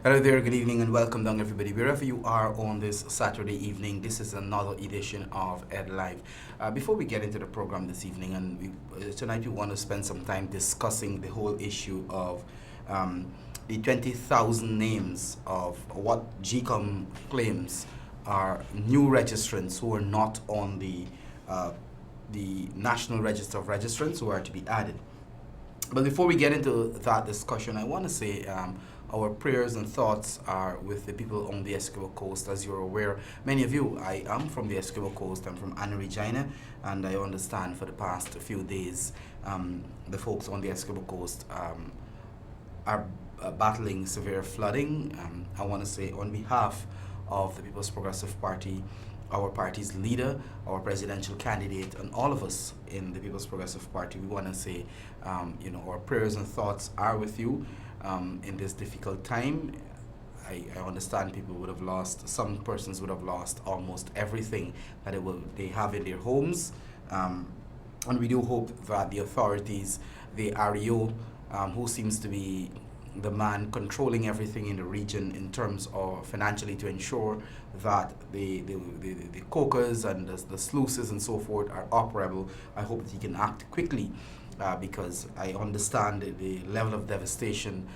Hello there, good evening and welcome down everybody. Wherever you are on this Saturday evening, this is another edition of Ed Live. Before we get into the program this evening, tonight we want to spend some time discussing the whole issue of the 20,000 names of what GCOM claims are new registrants who are not on the National Register of Registrants who are to be added. But before we get into that discussion, I want to say our prayers and thoughts are with the people on the Essequibo Coast. As you're aware, many of you, I am from the Essequibo Coast. I'm from Anna Regina, and I understand for the past few days, the folks on the Essequibo Coast are battling severe flooding. I want to say on behalf of the People's Progressive Party, our party's leader, our presidential candidate, and all of us in the People's Progressive Party, we want to say, our prayers and thoughts are with you in this difficult time. I understand people would have lost, some persons would have lost almost everything that they have in their homes. And we do hope that the authorities, the REO, who seems to be the man controlling everything in the region in terms of financially to ensure that the cokers and the sluices and so forth are operable. I hope that he can act quickly because I understand the level of devastation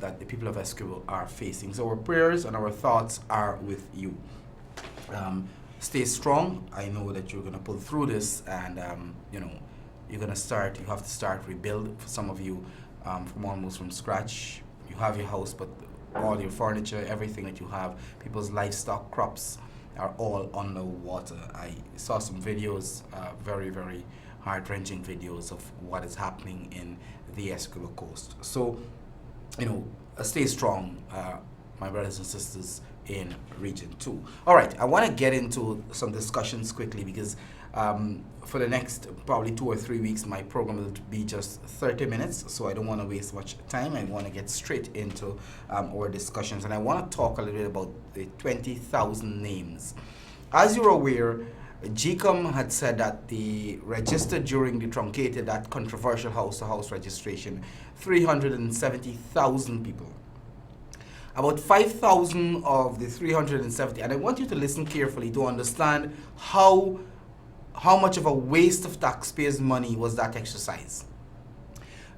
that the people of Essequibo are facing. So our prayers and our thoughts are with you. Stay strong. I know that you're going to pull through this, and you have to start rebuild for some of you. Almost from scratch. You have your house, but all your furniture, everything that you have, people's livestock, crops are all underwater. I saw some videos, very, very heart-wrenching videos of what is happening in the Essequibo Coast. So, stay strong, my brothers and sisters in Region 2. All right, I want to get into some discussions quickly because for the next probably 2 or 3 weeks, my program will be just 30 minutes, so I don't want to waste much time. I want to get straight into our discussions, and I want to talk a little bit about the 20,000 names. As you're aware, GCOM had said that they registered during the truncated, that controversial house-to-house registration, 370,000 people. About 5,000 of the 370, and I want you to listen carefully to understand how much of a waste of taxpayers' money was that exercise.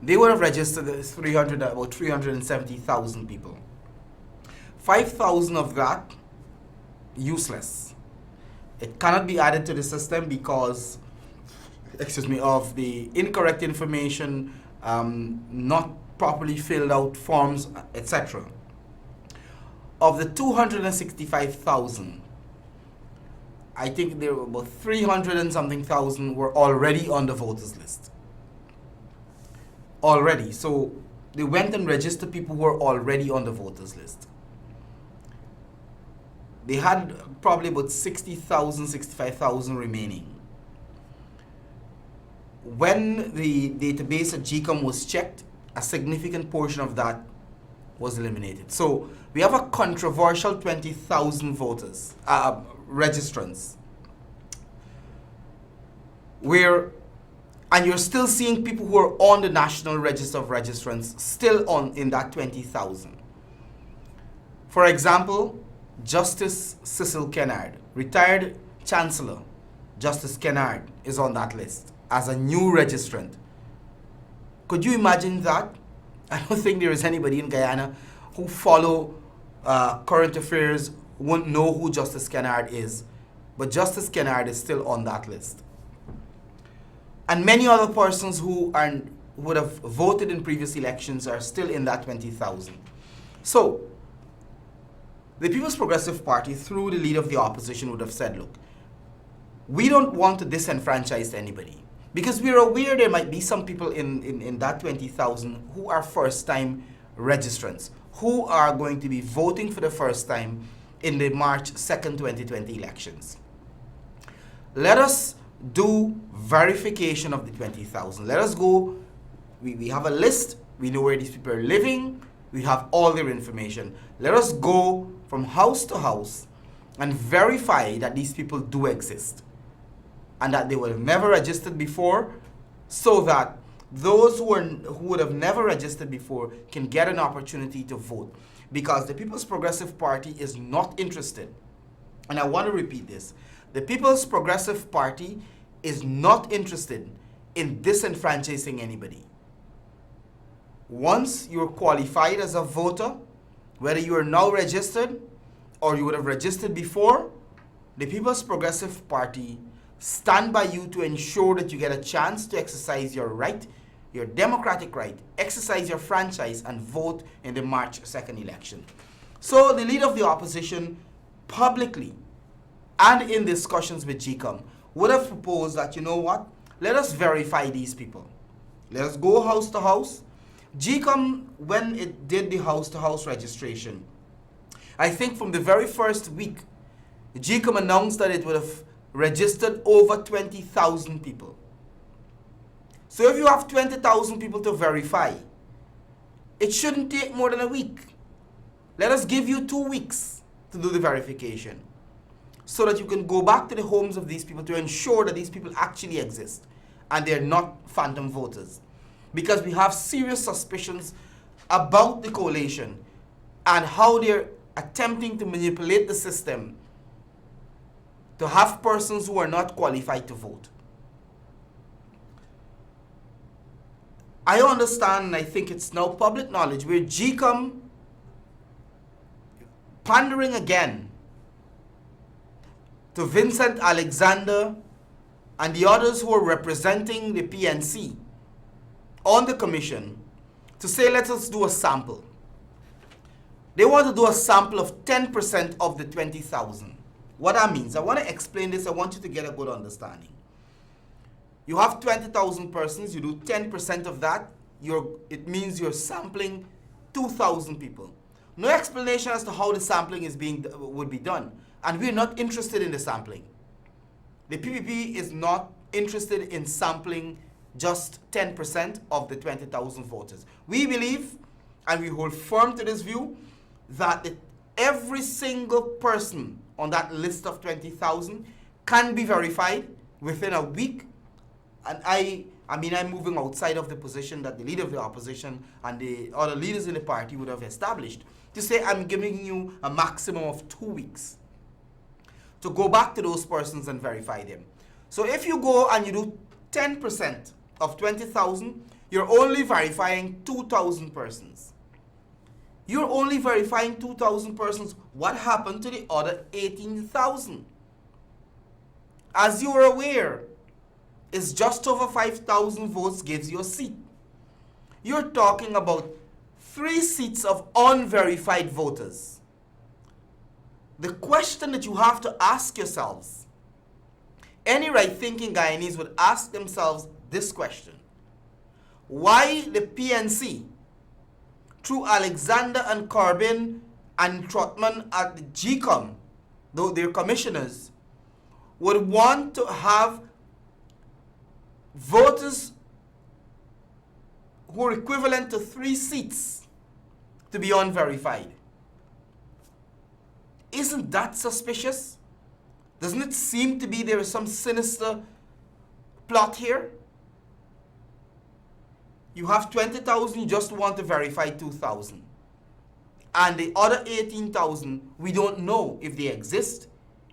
They would have registered about 370,000 people. 5,000 of that, useless. It cannot be added to the system because, of the incorrect information, not properly filled out forms, etc. Of the 265,000, I think there were about 300 and something thousand were already on the voters list. Already. So they went and registered people who were already on the voters list. They had probably about 60,000, 65,000 remaining. When the database at GCOM was checked, a significant portion of that was eliminated. So we have a controversial 20,000 voters, registrants, and you're still seeing people who are on the National Register of Registrants still in that 20,000. For example, Justice Cecil Kennard, retired Chancellor Justice Kennard, is on that list as a new registrant. Could you imagine that? I don't think there is anybody in Guyana who follow current affairs won't know who Justice Kennard is, but Justice Kennard is still on that list. And many other persons who would have voted in previous elections are still in that 20,000. So, the People's Progressive Party, through the leader of the opposition, would have said, look, we don't want to disenfranchise anybody because we're aware there might be some people in that 20,000 who are first-time registrants, who are going to be voting for the first time in the March 2nd, 2020 elections. Let us do verification of the 20,000. Let us go, we have a list, we know where these people are living, we have all their information. Let us go from house to house and verify that these people do exist and that they would have never registered before, so that those who would have never registered before can get an opportunity to vote. because the People's Progressive Party is not interested. And I want to repeat this. The People's Progressive Party is not interested in disenfranchising anybody. Once you're qualified as a voter, whether you are now registered or you would have registered before, the People's Progressive Party stand by you to ensure that you get a chance to exercise your right, your democratic right, exercise your franchise, and vote in the March 2nd election. So the leader of the opposition publicly and in discussions with GCOM would have proposed that, you know what, let us verify these people. Let us go house to house. GCOM, when it did the house-to-house registration, I think from the very first week, GCOM announced that it would have registered over 20,000 people. So if you have 20,000 people to verify, it shouldn't take more than a week. Let us give you 2 weeks to do the verification so that you can go back to the homes of these people to ensure that these people actually exist and they're not phantom voters. Because we have serious suspicions about the coalition and how they're attempting to manipulate the system to have persons who are not qualified to vote. I understand, and I think it's now public knowledge, where GCOM pandering again to Vincent Alexander and the others who are representing the PNC on the commission to say, let us do a sample. They want to do a sample of 10% of the 20,000. What that means, I want to explain this. I want you to get a good understanding. You have 20,000 persons, you do 10% of that, it means you're sampling 2,000 people. No explanation as to how the sampling would be done. And we're not interested in the sampling. The PPP is not interested in sampling just 10% of the 20,000 voters. We believe, and we hold firm to this view, that every single person on that list of 20,000 can be verified within a week. And I'm moving outside of the position that the leader of the opposition and the other leaders in the party would have established to say, I'm giving you a maximum of 2 weeks to go back to those persons and verify them. So if you go and you do 10% of 20,000, you're only verifying 2,000 persons. You're only verifying 2,000 persons. What happened to the other 18,000? As you are aware, it's just over 5,000 votes gives you a seat. You're talking about 3 seats of unverified voters. The question that you have to ask yourselves, any right-thinking Guyanese would ask themselves this question: why the PNC, through Alexander and Corbyn and Trotman at the GCOM, though they're commissioners, would want to have voters who are equivalent to 3 seats to be unverified? Isn't that suspicious? Doesn't it seem to be there is some sinister plot here? You have 20,000, you just want to verify 2,000. And the other 18,000, we don't know if they exist,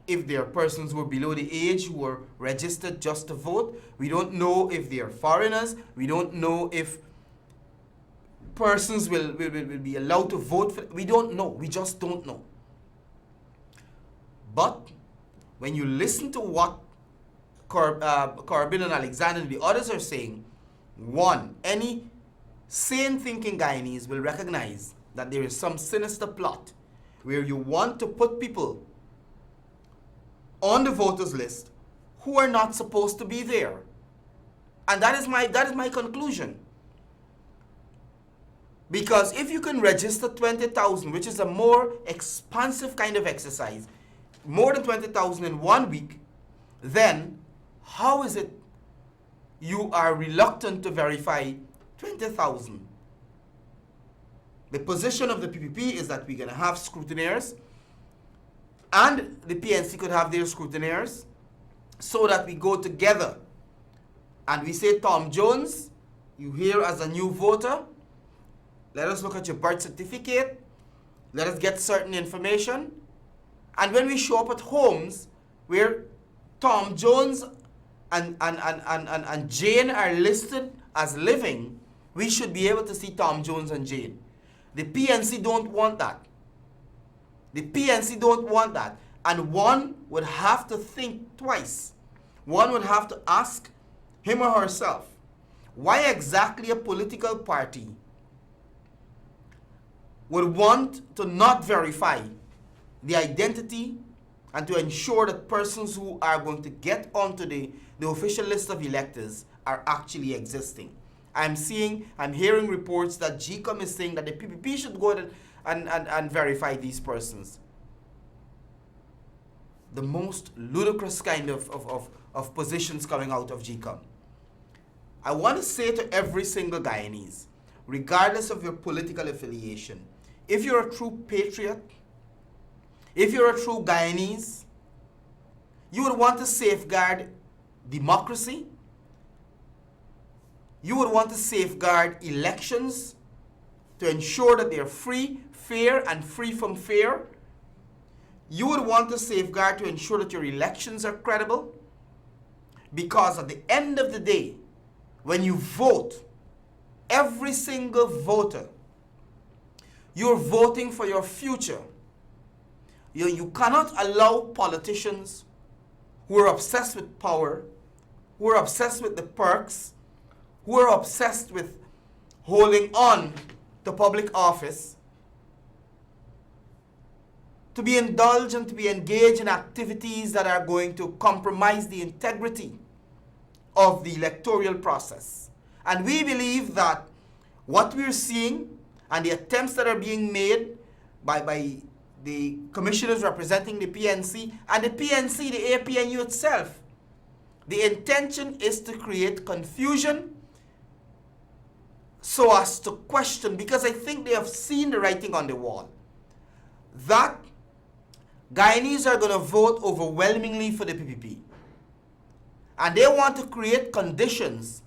if they are persons who are below the age who are registered just to vote. We don't know if they are foreigners. We don't know if persons will be allowed to vote. We don't know. We just don't know. But when you listen to what Corbyn and Alexander and the others are saying, one, any sane thinking Guyanese will recognize that there is some sinister plot where you want to put people on the voters list who are not supposed to be there. And that is my conclusion. Because if you can register 20,000, which is a more expansive kind of exercise, more than 20,000 in 1 week, then how is it you are reluctant to verify 20,000? The position of the PPP is that we're going to have scrutineers, and the PNC could have their scrutineers, so that we go together and we say, Tom Jones, you here as a new voter, let us look at your birth certificate, Let us get certain information. And when we show up at homes where Tom Jones and Jane are listed as living, we should be able to see Tom Jones and Jane. The PNC don't want that. The PNC don't want that. And one would have to think twice. One would have to ask him or herself, why exactly a political party would want to not verify the identity and to ensure that persons who are going to get onto the official list of electors are actually existing. I'm hearing reports that GCOM is saying that the PPP should go ahead and verify these persons. The most ludicrous kind of positions coming out of GCOM. I want to say to every single Guyanese, regardless of your political affiliation, if you're a true patriot, if you're a true Guyanese, you would want to safeguard democracy. You would want to safeguard elections to ensure that they're free, fair, and free from fear. You would want to safeguard to ensure that your elections are credible. Because at the end of the day, when you vote, every single voter, you're voting for your future. You cannot allow politicians who are obsessed with power, who are obsessed with the perks, who are obsessed with holding on to public office, to be indulged and to be engaged in activities that are going to compromise the integrity of the electoral process. And we believe that what we're seeing and the attempts that are being made by the commissioners representing the PNC and the PNC, the APNU itself, the intention is to create confusion so as to question, because I think they have seen the writing on the wall, that Guyanese are going to vote overwhelmingly for the PPP. And they want to create conditions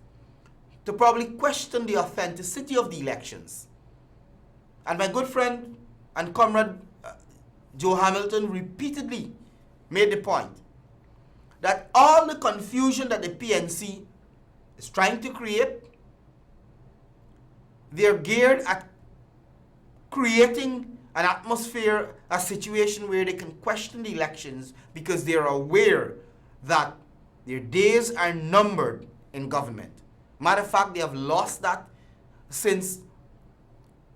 to probably question the authenticity of the elections. And my good friend and comrade Joe Hamilton repeatedly made the point that all the confusion that the PNC is trying to create, they're geared at creating an atmosphere, a situation where they can question the elections because they're aware that their days are numbered in government. Matter of fact, they have lost that since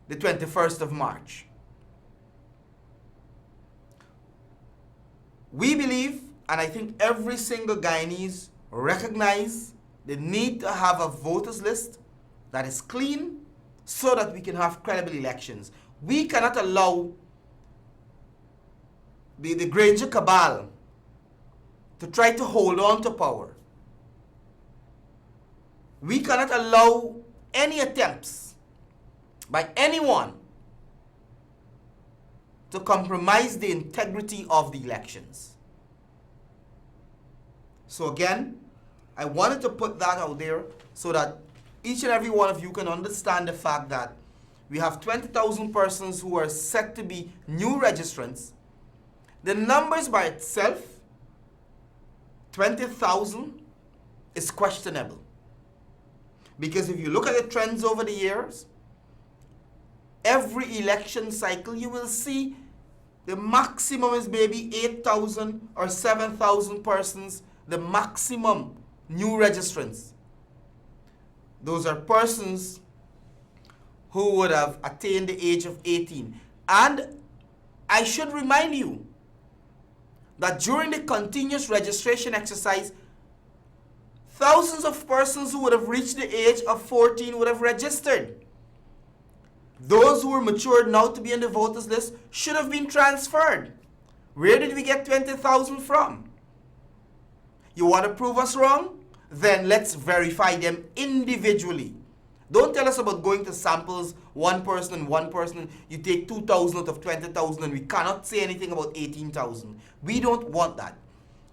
the 21st of March. We believe, and I think every single Guyanese recognize the need to have a voters list that is clean so that we can have credible elections. We cannot allow the Granger cabal to try to hold on to power. We cannot allow any attempts by anyone to compromise the integrity of the elections. So again, I wanted to put that out there so that each and every one of you can understand the fact that we have 20,000 persons who are set to be new registrants. The numbers by itself, 20,000, is questionable. Because if you look at the trends over the years, every election cycle you will see the maximum is maybe 8,000 or 7,000 persons, the maximum new registrants. Those are persons who would have attained the age of 18. And I should remind you that during the continuous registration exercise, thousands of persons who would have reached the age of 14 would have registered. Those who were matured now to be on the voters list should have been transferred. Where did we get 20,000 from? You want to prove us wrong? Then let's verify them individually. Don't tell us about going to samples, one person, you take 2,000 out of 20,000 and we cannot say anything about 18,000. We don't want that.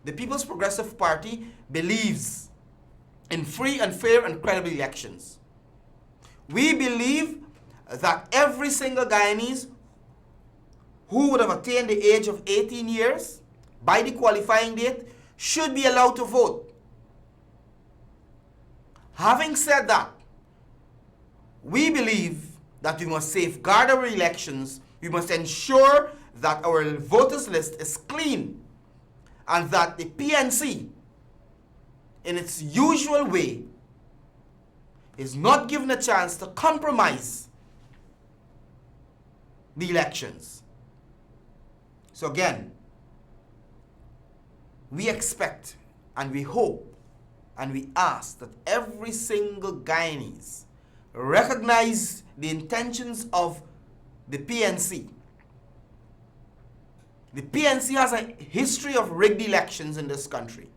The People's Progressive Party believes in free and fair and credible elections. We believe that every single Guyanese who would have attained the age of 18 years by the qualifying date should be allowed to vote. Having said that, we believe that we must safeguard our elections. We must ensure that our voters list is clean and that the PNC, in its usual way, is not given a chance to compromise the elections. So again, we expect and we hope and we ask that every single Guyanese recognize the intentions of the PNC. The PNC has a history of rigged elections in this country.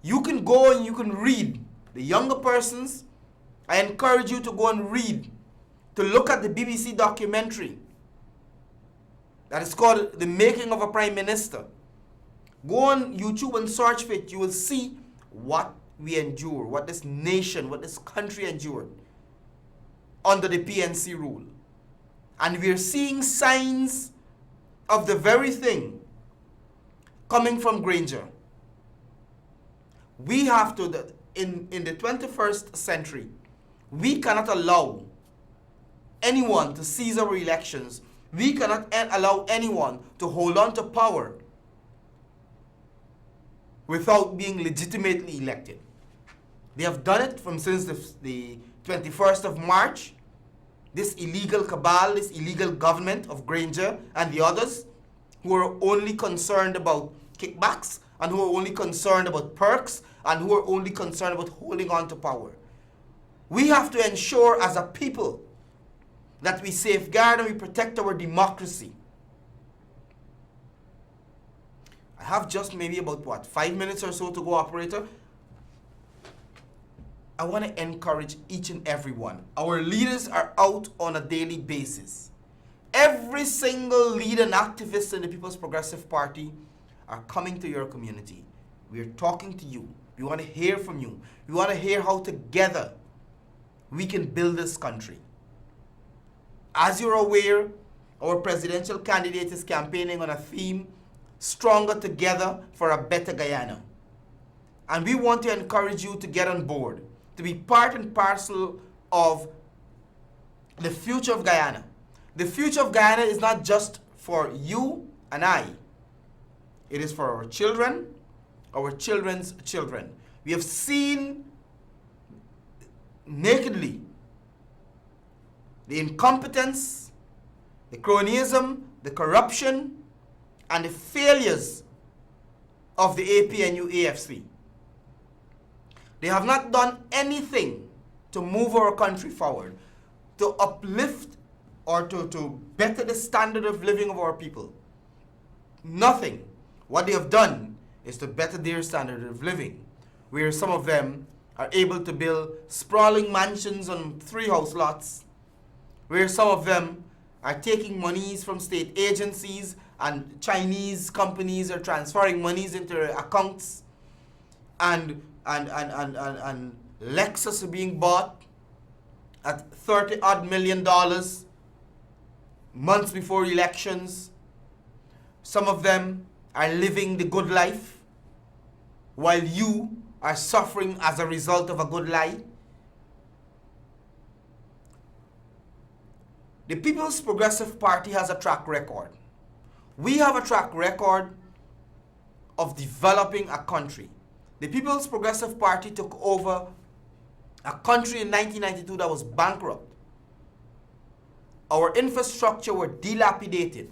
You can go and you can read. The younger persons, I encourage you to go and read, to look at the BBC documentary that is called The Making of a Prime Minister. Go on YouTube and search for it. You will see what we endure, what this nation, what this country endured under the PNC rule. And we're seeing signs of the very thing coming from Granger. We have to, in the 21st century, we cannot allow anyone to seize our elections. We cannot allow anyone to hold on to power without being legitimately elected. They have done it since the 21st of March. This illegal cabal, this illegal government of Granger and the others who are only concerned about kickbacks and who are only concerned about perks and who are only concerned about holding on to power. We have to ensure as a people that we safeguard and we protect our democracy. I have just maybe about, 5 minutes or so to go, operator. I want to encourage each and every one. Our leaders are out on a daily basis. Every single leader and activist in the People's Progressive Party are coming to your community. We are talking to you. We want to hear from you. We want to hear how together we can build this country. As you're aware, our presidential candidate is campaigning on a theme, Stronger Together for a Better Guyana. And we want to encourage you to get on board, to be part and parcel of the future of Guyana. The future of Guyana is not just for you and I. It is for our children, our children's children. We have seen nakedly the incompetence, the cronyism, the corruption, and the failures of the APNU AFC. They have not done anything to move our country forward, to uplift or to better the standard of living of our people. Nothing. What they have done is to better their standard of living, where some of them are able to build sprawling mansions on 3 house lots, where some of them are taking monies from state agencies and Chinese companies are transferring monies into their accounts, and Lexus are being bought at $30-odd million months before elections. Some of them are living the good life while you are suffering as a result of a good lie. The People's Progressive Party has a track record. We have a track record of developing a country. The People's Progressive Party took over a country in 1992 that was bankrupt. Our infrastructure were dilapidated.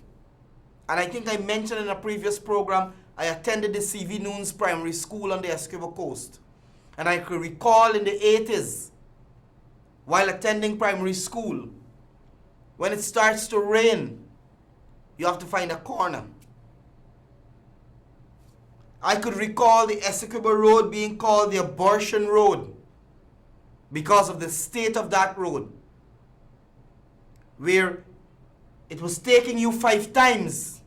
And I think I mentioned in a previous program, I attended the C.V. Noons Primary School on the Essequibo Coast. And I could recall in the 80s, while attending primary school, when it starts to rain, you have to find a corner. I could recall the Essequibo Road being called the Abortion Road because of the state of that road, where it was taking you 5 times.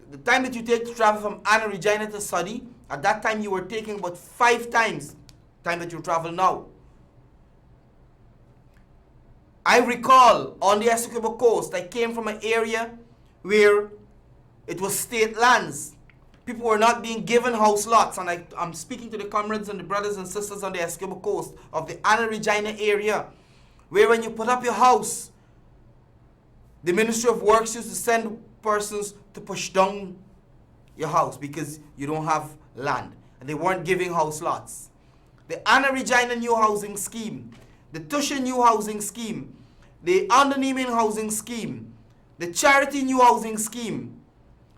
The time that you take to travel from Anna Regina to Suddy, at that time you were taking about 5 times the time that you travel now. I recall on the Essequibo coast, I came from an area where it was state lands. People were not being given house lots, and I'm speaking to the comrades and the brothers and sisters on the Essequibo coast of the Anna Regina area, where when you put up your house, the Ministry of Works used to send persons to push down your house because you don't have land, and they weren't giving house lots. The Anna Regina New Housing Scheme, the Tusha New Housing Scheme, the Underneaming Housing Scheme, the Charity New Housing Scheme,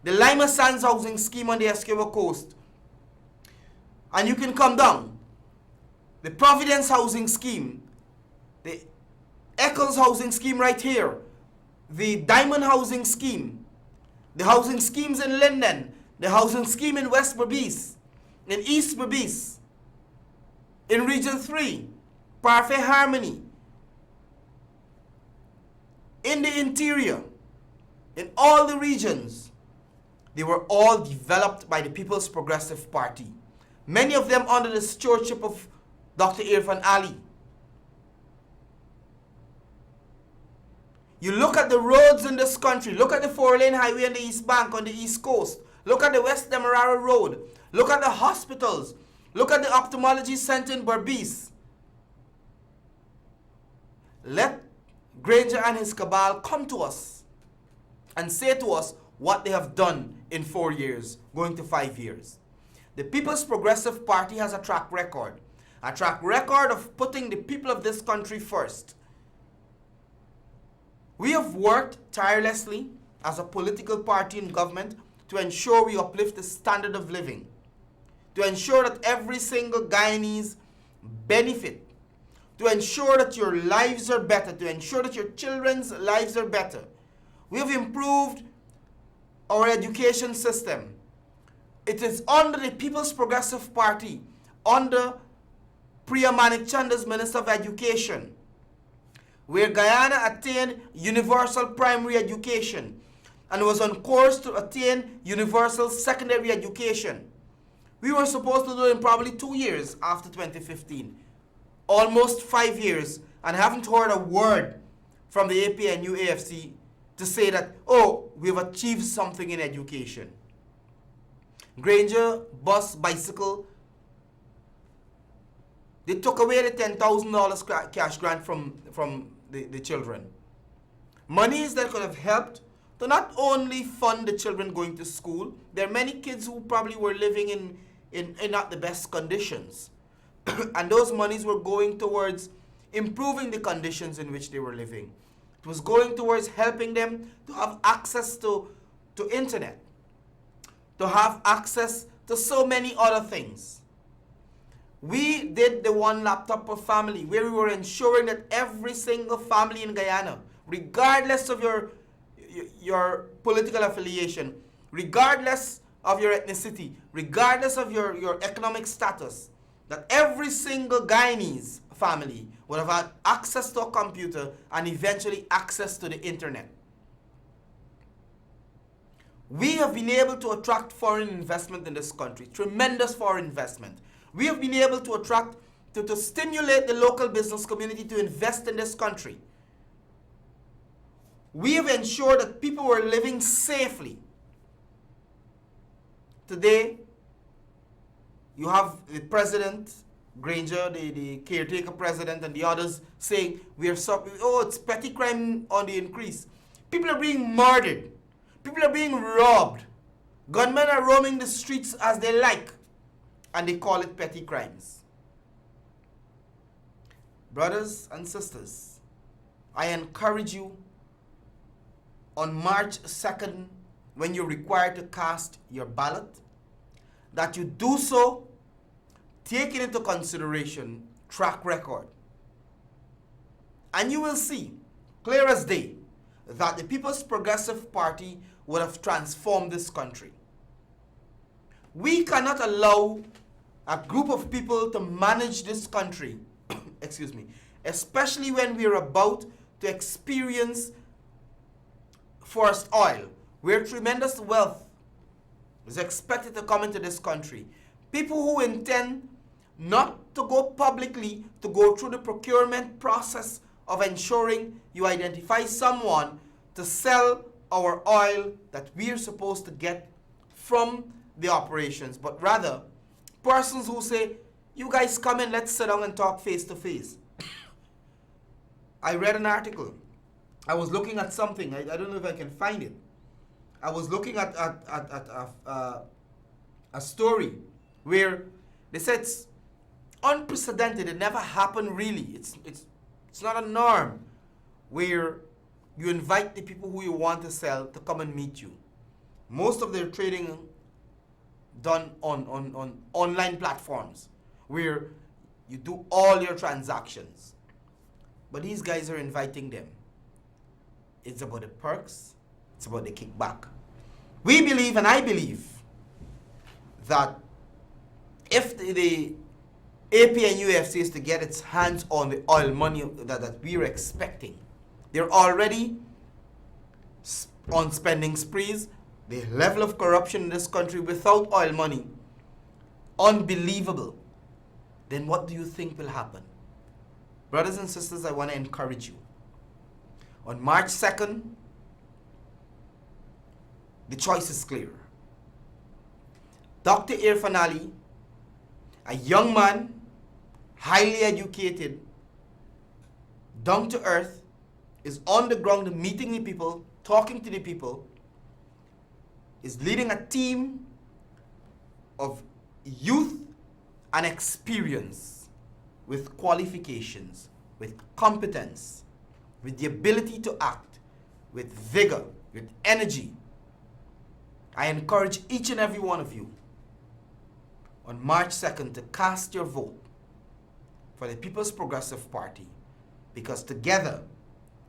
the Lima Sands Housing Scheme on the Essequibo Coast, and you can come down, the Providence Housing Scheme, the Eccles Housing Scheme right here, the Diamond Housing Scheme, the housing schemes in Linden, the housing scheme in West Berbice, in East Berbice, in Region 3, Parfait Harmony, in the interior, in all the regions. They were all developed by the People's Progressive Party. Many of them under the stewardship of Dr. Irfan Ali. You look at the roads in this country, look at the 4-lane highway on the East Bank on the East Coast, look at the West Demerara Road, look at the hospitals, look at the ophthalmology center in Berbice. Let Granger and his cabal come to us and say to us what they have done in 4 years, going to 5 years. The People's Progressive Party has a track record of putting the people of this country first. We have worked tirelessly as a political party in government to ensure we uplift the standard of living, to ensure that every single Guyanese benefit, to ensure that your lives are better, to ensure that your children's lives are better. We have improved our education system. It is under the People's Progressive Party, under Priya Manik Chanda's Minister of Education, where Guyana attained universal primary education and was on course to attain universal secondary education. We were supposed to do it in probably 2 years after 2015. Almost 5 years, and haven't heard a word from the APNU AFC to say that, oh, we've achieved something in education. Granger, bus, bicycle, they took away the $10,000 cash grant from the children. Monies that could have helped to not only fund the children going to school. There are many kids who probably were living in not the best conditions. And those monies were going towards improving the conditions in which they were living. It was going towards helping them to have access to internet, to have access to so many other things. We did the one laptop per family, where we were ensuring that every single family in Guyana, regardless of your political affiliation, regardless of your ethnicity, regardless of your economic status, that every single Guyanese family would have had access to a computer and eventually access to the internet. We have been able to attract foreign investment in this country, tremendous foreign investment. We have been able to attract, to stimulate the local business community to invest in this country. We have ensured that people were living safely. Today, you have the president, Granger, the caretaker president, and the others saying, it's petty crime on the increase. People are being murdered. People are being robbed. Gunmen are roaming the streets as they like, and they call it petty crimes. Brothers and sisters, I encourage you on March 2nd, when you're required to cast your ballot, that you do so taking into consideration track record. And you will see, clear as day, that the People's Progressive Party would have transformed this country. We cannot allow a group of people to manage this country, excuse me, especially when we are about to experience forced oil, where tremendous wealth is expected to come into this country. People who intend not to go publicly, to go through the procurement process of ensuring you identify someone to sell our oil that we're supposed to get from the operations, but rather persons who say, you guys come in, let's sit down and talk face to face. I read an article. I was looking at something. I don't know if I can find it. I was looking at a story where they said it's unprecedented. It never happened really. It's not a norm where you invite the people who you want to sell to come and meet you. Most of their trading done on online platforms where you do all your transactions. But these guys are inviting them. It's about the perks. It's about the kickback. We believe, and I believe, that if the APNUFC is to get its hands on the oil money that we're expecting, they're already on spending sprees. The level of corruption in this country without oil money, unbelievable. Then what do you think will happen? Brothers and sisters, I want to encourage you. On March 2nd, the choice is clear. Dr. Irfan Ali, a young man, highly educated, down to earth, is on the ground meeting the people, talking to the people, is leading a team of youth and experience with qualifications, with competence, with the ability to act, with vigor, with energy. I encourage each and every one of you on March 2nd to cast your vote for the People's Progressive Party, because together,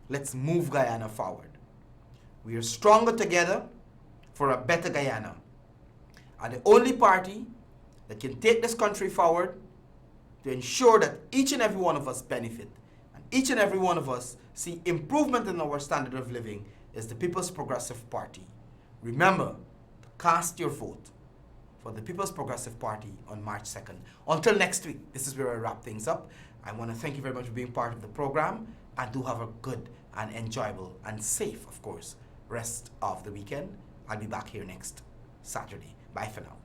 let's move Guyana forward. We are stronger together for a better Guyana. And the only party that can take this country forward to ensure that each and every one of us benefit and each and every one of us see improvement in our standard of living is the People's Progressive Party. Remember to cast your vote for the People's Progressive Party on March 2nd. Until next week, this is where I wrap things up. I want to thank you very much for being part of the program, and do have a good and enjoyable and safe, of course, rest of the weekend. I'll be back here next Saturday. Bye for now.